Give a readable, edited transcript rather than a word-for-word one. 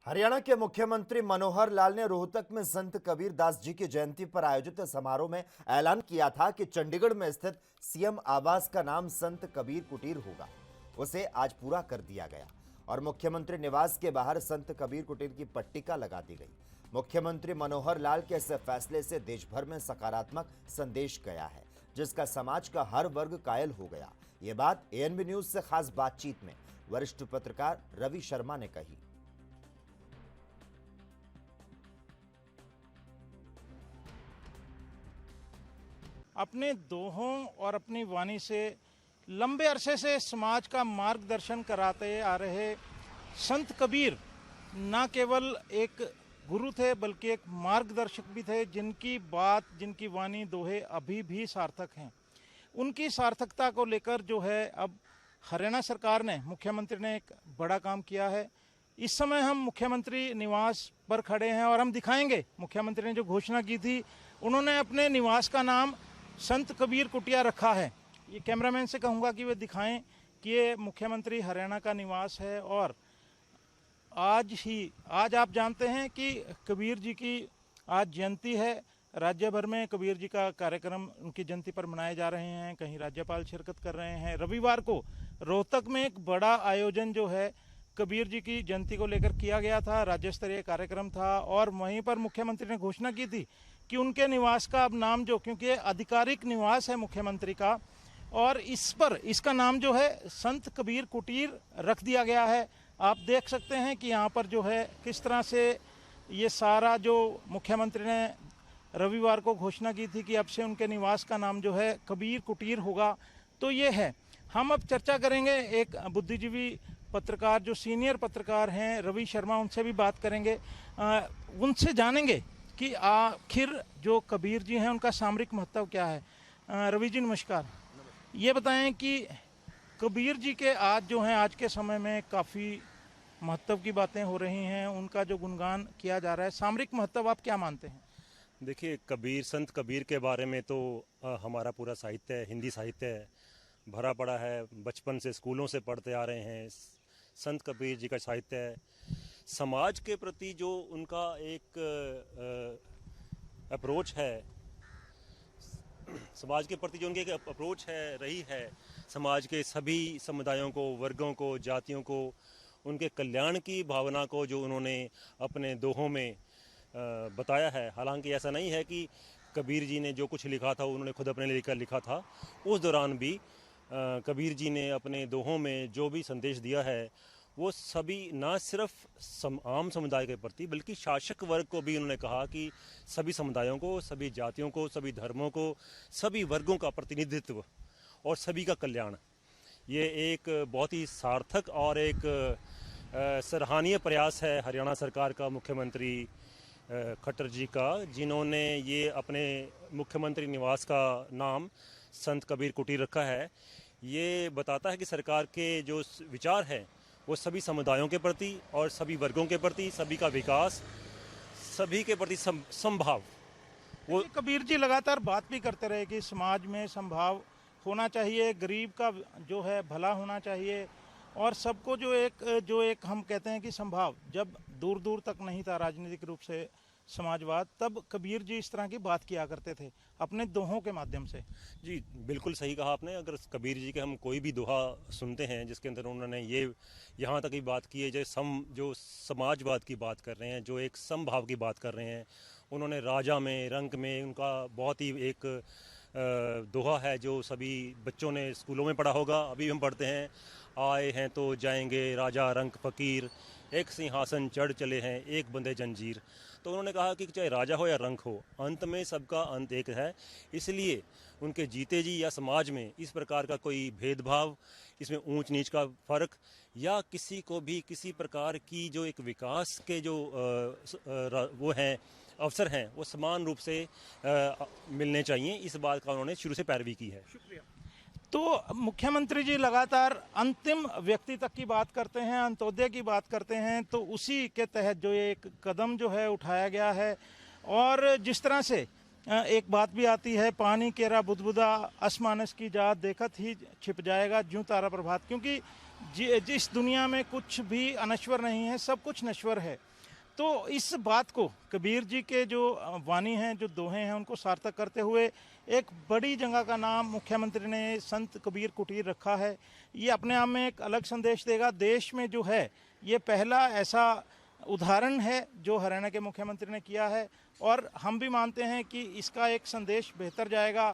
हरियाणा के मुख्यमंत्री मनोहर लाल ने रोहतक में संत कबीर दास जी की जयंती पर आयोजित समारोह में ऐलान किया था कि चंडीगढ़ में स्थित सीएम आवास का नाम संत कबीर कुटीर होगा। उसे आज पूरा कर दिया गया और मुख्यमंत्री निवास के बाहर संत कबीर कुटीर की पट्टिका लगा दी गई। मुख्यमंत्री मनोहर लाल के इस फैसले से देश भर में सकारात्मक संदेश गया है, जिसका समाज का हर वर्ग कायल हो गया। ये बात एएनबी न्यूज से खास बातचीत में वरिष्ठ पत्रकार रवि शर्मा ने कही। अपने दोहों और अपनी वाणी से लंबे अरसे से समाज का मार्गदर्शन कराते आ रहे संत कबीर न केवल एक गुरु थे बल्कि एक मार्गदर्शक भी थे, जिनकी बात, जिनकी वाणी, दोहे अभी भी सार्थक हैं। उनकी सार्थकता को लेकर जो है अब हरियाणा सरकार ने, मुख्यमंत्री ने एक बड़ा काम किया है। इस समय हम मुख्यमंत्री निवास पर खड़े हैं और हम दिखाएंगे, मुख्यमंत्री ने जो घोषणा की थी, उन्होंने अपने निवास का नाम संत कबीर कुटिया रखा है। ये कैमरामैन से कहूँगा कि वे दिखाएं कि ये मुख्यमंत्री हरियाणा का निवास है। और आज आप जानते हैं कि कबीर जी की आज जयंती है। राज्य भर में कबीर जी का कार्यक्रम उनकी जयंती पर मनाए जा रहे हैं, कहीं राज्यपाल शिरकत कर रहे हैं। रविवार को रोहतक में एक बड़ा आयोजन जो है कबीर जी की जयंती को लेकर किया गया था, राज्य स्तरीय कार्यक्रम था। और वहीं पर मुख्यमंत्री ने घोषणा की थी कि उनके निवास का अब नाम जो, क्योंकि आधिकारिक निवास है मुख्यमंत्री का, और इस पर इसका नाम जो है संत कबीर कुटीर रख दिया गया है। आप देख सकते हैं कि यहाँ पर जो है किस तरह से ये सारा जो मुख्यमंत्री ने रविवार को घोषणा की थी कि अब से उनके निवास का नाम जो है कबीर कुटीर होगा, तो ये है। हम अब चर्चा करेंगे, एक बुद्धिजीवी पत्रकार जो सीनियर पत्रकार हैं रवि शर्मा, उनसे भी बात करेंगे, उनसे जानेंगे कि आखिर जो कबीर जी हैं उनका सामरिक महत्व क्या है। रवि जी नमस्कार। ये बताएं कि कबीर जी के आज जो हैं, आज के समय में काफ़ी महत्व की बातें हो रही हैं, उनका जो गुणगान किया जा रहा है, सामरिक महत्व आप क्या मानते हैं? देखिए, कबीर, संत कबीर के बारे में तो हमारा पूरा साहित्य, हिंदी साहित्य भरा पड़ा है। बचपन से स्कूलों से पढ़ते आ रहे हैं। संत कबीर जी का साहित्य है। समाज के प्रति जो उनका एक अप्रोच है, समाज के प्रति जो उनकी एक अप्रोच है, रही है, समाज के सभी समुदायों को, वर्गों को, जातियों को, उनके कल्याण की भावना को जो उन्होंने अपने दोहों में बताया है। हालांकि ऐसा नहीं है कि कबीर जी ने जो कुछ लिखा था उन्होंने खुद अपने लिए लिखा था। उस दौरान भी कबीर जी ने अपने दोहों में जो भी संदेश दिया है वो सभी न सिर्फ आम समुदाय के प्रति बल्कि शासक वर्ग को भी उन्होंने कहा कि सभी समुदायों को, सभी जातियों को, सभी धर्मों को, सभी वर्गों का प्रतिनिधित्व और सभी का कल्याण, ये एक बहुत ही सार्थक और एक सराहनीय प्रयास है हरियाणा सरकार का, मुख्यमंत्री खट्टर जी का, जिन्होंने ये अपने मुख्यमंत्री निवास का नाम संत कबीर कुटीर रखा है। ये बताता है कि सरकार के जो विचार हैं वो सभी समुदायों के प्रति और सभी वर्गों के प्रति, सभी का विकास, सभी के प्रति समभाव। वो कबीर जी लगातार बात भी करते रहे कि समाज में समभाव होना चाहिए, गरीब का जो है भला होना चाहिए, और सबको जो एक हम कहते हैं कि समभाव, जब दूर दूर तक नहीं था राजनीतिक रूप से समाजवाद, तब कबीर जी इस तरह की बात किया करते थे अपने दोहों के माध्यम से। जी बिल्कुल सही कहा आपने। अगर कबीर जी के हम कोई भी दोहा सुनते हैं जिसके अंदर उन्होंने ये यहाँ तक की बात की है, जो समाजवाद की बात कर रहे हैं, जो एक समभाव की बात कर रहे हैं, उन्होंने राजा में, रंक में, उनका बहुत ही एक दोहा है जो सभी बच्चों ने स्कूलों में पढ़ा होगा, अभी हम पढ़ते हैं, आए हैं तो जाएंगे राजा रंक फकीर, एक सिंहासन चढ़ चले हैं एक बंदे जंजीर। तो उन्होंने कहा कि चाहे राजा हो या रंक हो, अंत में सबका अंत एक है। इसलिए उनके जीते जी या समाज में इस प्रकार का कोई भेदभाव, इसमें ऊंच नीच का फर्क या किसी को भी किसी प्रकार की जो एक विकास के जो वो हैं अवसर हैं वो समान रूप से मिलने चाहिए। इस बात का उन्होंने शुरू से पैरवी की है। शुक्रिया। तो मुख्यमंत्री जी लगातार अंतिम व्यक्ति तक की बात करते हैं, अंत्योदय की बात करते हैं, तो उसी के तहत जो एक कदम जो है उठाया गया है। और जिस तरह से एक बात भी आती है, पानी केरा बुदबुदा असमानस की जात देखत ही छिप जाएगा ज्यों तारा प्रभात, क्योंकि जिस दुनिया में कुछ भी अनश्वर नहीं है, सब कुछ नश्वर है। तो इस बात को कबीर जी के जो वाणी हैं, जो दोहे हैं, उनको सार्थक करते हुए एक बड़ी जगह का नाम मुख्यमंत्री ने संत कबीर कुटीर रखा है। ये अपने आप में एक अलग संदेश देगा। देश में जो है ये पहला ऐसा उदाहरण है जो हरियाणा के मुख्यमंत्री ने किया है, और हम भी मानते हैं कि इसका एक संदेश बेहतर जाएगा।